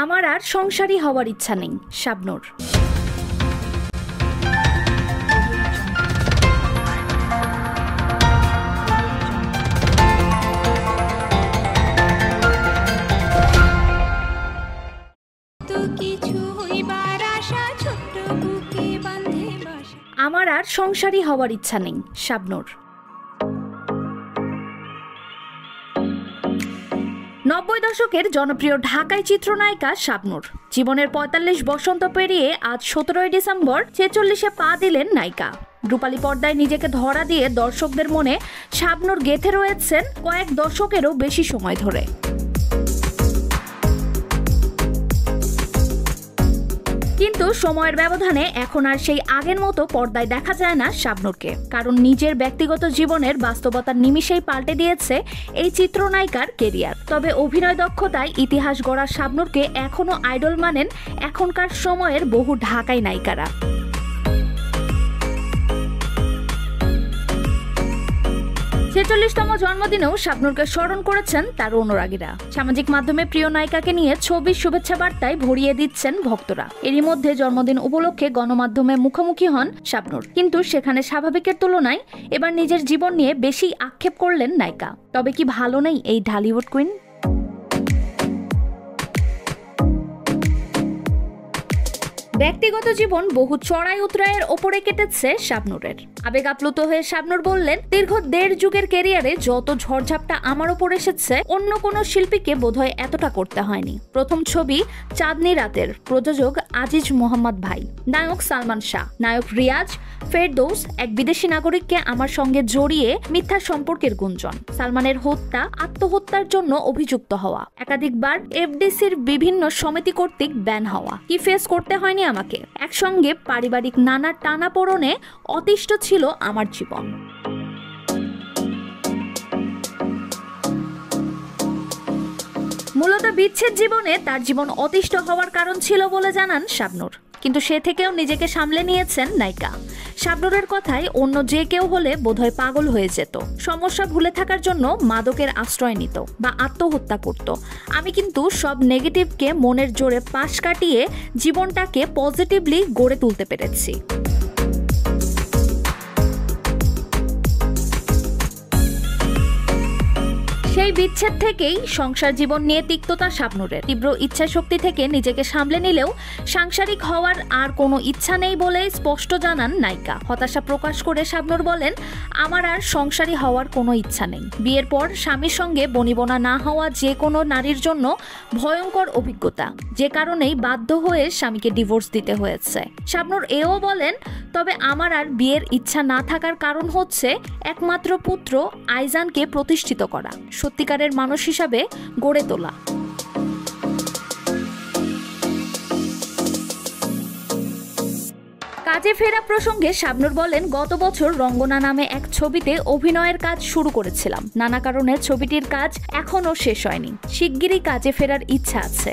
আমার আর সংসারী হওয়ার ইচ্ছা নেই, শাবনূর। আমার আর সংসারী হওয়ার ইচ্ছা নেই, শাবনূর। 90 দশকের জনপ্রিয় ঢাকাই চিত্রনায়িকা শাবনূর জীবনের 45 বসন্ত পেরিয়ে আজ 17 ডিসেম্বর 46-এ পা দিলেন নায়িকা। রূপালী পর্দায় নিজেকে ধরা দিয়ে দর্শকদের মনে শাবনূর গেঁথে রয়েছেন কয়েক দশকেরও বেশি সময় ধরে। কিন্তু সময়ের ব্যবধানে এখন আর সেই আগের মতো পর্দায় দেখা যায় না শাবনূরকে, কারণ নিজের ব্যক্তিগত জীবনের বাস্তবতার নিমিষেই পাল্টে দিয়েছে এই চিত্রনায়িকার কেরিয়ার। তবে অভিনয় দক্ষতায় ইতিহাস গড়া শাবনূরকে এখনো আইডল মানেন এখনকার সময়ের বহু ঢাকাই নায়িকারা। 46তম জন্মদিনেও শাবনূরকে স্মরণ করেছেন তার অনুরাগীরা। সামাজিক মাধ্যমে প্রিয় নায়িকাকে নিয়ে ছবির শুভেচ্ছা বার্তায় ভরিয়ে দিচ্ছেন ভক্তরা। এরই মধ্যে জন্মদিন উপলক্ষে গণমাধ্যমে মুখোমুখি হন শাবনূর, কিন্তু সেখানে স্বাভাবিকের তুলনায় এবার নিজের জীবন নিয়ে বেশি আক্ষেপ করলেন নায়িকা। তবে কি ভালো নেই এই ঢালিউড কুইন? ব্যক্তিগত জীবন বহু চড়াই উতরাইয়ের ওপরে কেটেছে শাবনূরের। আবেগ আপ্লুত হয়ে শাবনূর বললেন, দীর্ঘ 1.5 যুগের ক্যারিয়ারে যত ঝড়ঝাপটা আমার ওপর এসেছে অন্য কোনো শিল্পীকে বোধহয় এতটা করতে হয়নি। প্রথম ছবি চাঁদনি রাতের প্রযোজক আজিজ মোহাম্মদ ভাই, নায়ক সালমান শাহ, নায়ক রিয়াজ, ফেরদৌস, এক বিদেশি নাগরিককে আমার সঙ্গে জড়িয়ে মিথ্যা সম্পর্কের গুঞ্জন, সালমানের হত্যা, আত্মহত্যার জন্য অভিযুক্ত হওয়া, একাধিকবার এফডিসির বিভিন্ন সমিতি কর্তৃক ব্যান হওয়া, কি ফেস করতে হয়নি আমাকে। একসঙ্গে পারিবারিক নানা টানাপোড়েনে অতিষ্ঠ ছিল আমার জীবন। মূলত বিচ্ছেদ জীবনে তার জীবন অতিষ্ঠ হওয়ার কারণ ছিল বলে জানান শাবনূর, কিন্তু সে থেকেও নিজেকে সামলে নিয়েছেন নায়িকা। শাবনূরের কথায় অন্য যে কেউ হলে বোধহয় পাগল হয়ে যেত, সমস্যা ভুলে থাকার জন্য মাদকের আশ্রয় নিত বা আত্মহত্যা করত। আমি কিন্তু সব নেগেটিভকে মনের জোরে পাশ কাটিয়ে জীবনটাকে পজিটিভলি গড়ে তুলতে পেরেছি। সেই বিচ্ছেদ থেকেই সংসার জীবন নিয়ে তিক্ততা শাবনূরের। তীব্র ইচ্ছা শক্তি থেকে নিজেকে সামলে নিলেও সাংসারিক হওয়ার আর কোনো ইচ্ছা নেই বলে স্পষ্ট জানান নায়িকা। হতাশা প্রকাশ করে শাবনূর বলেন, আমার আর সংসারী হওয়ার কোনো ইচ্ছা নেই। বিয়ের পর স্বামীর সঙ্গে বনিবনা না হওয়া যে কোনো নারীর জন্য ভয়ঙ্কর অভিজ্ঞতা, যে কারণেই বাধ্য হয়ে স্বামীকে ডিভোর্স দিতে হয়েছে। শাবনূর এও বলেন, তবে আমার আর বিয়ের ইচ্ছা না থাকার কারণ হচ্ছে একমাত্র পুত্র আইজানকে প্রতিষ্ঠিত করা, সত্যিকারের মানুষ হিসাবে গড়ে তোলা। কাজে ফেরা প্রসঙ্গে শাবনূর বলেন, গত বছর রঙ্গনা নামে এক ছবিতে অভিনয়ের কাজ শুরু করেছিলাম। নানা কারণে ছবিটির কাজ এখনো শেষ হয়নি। শিগগিরই কাজে ফেরার ইচ্ছা আছে।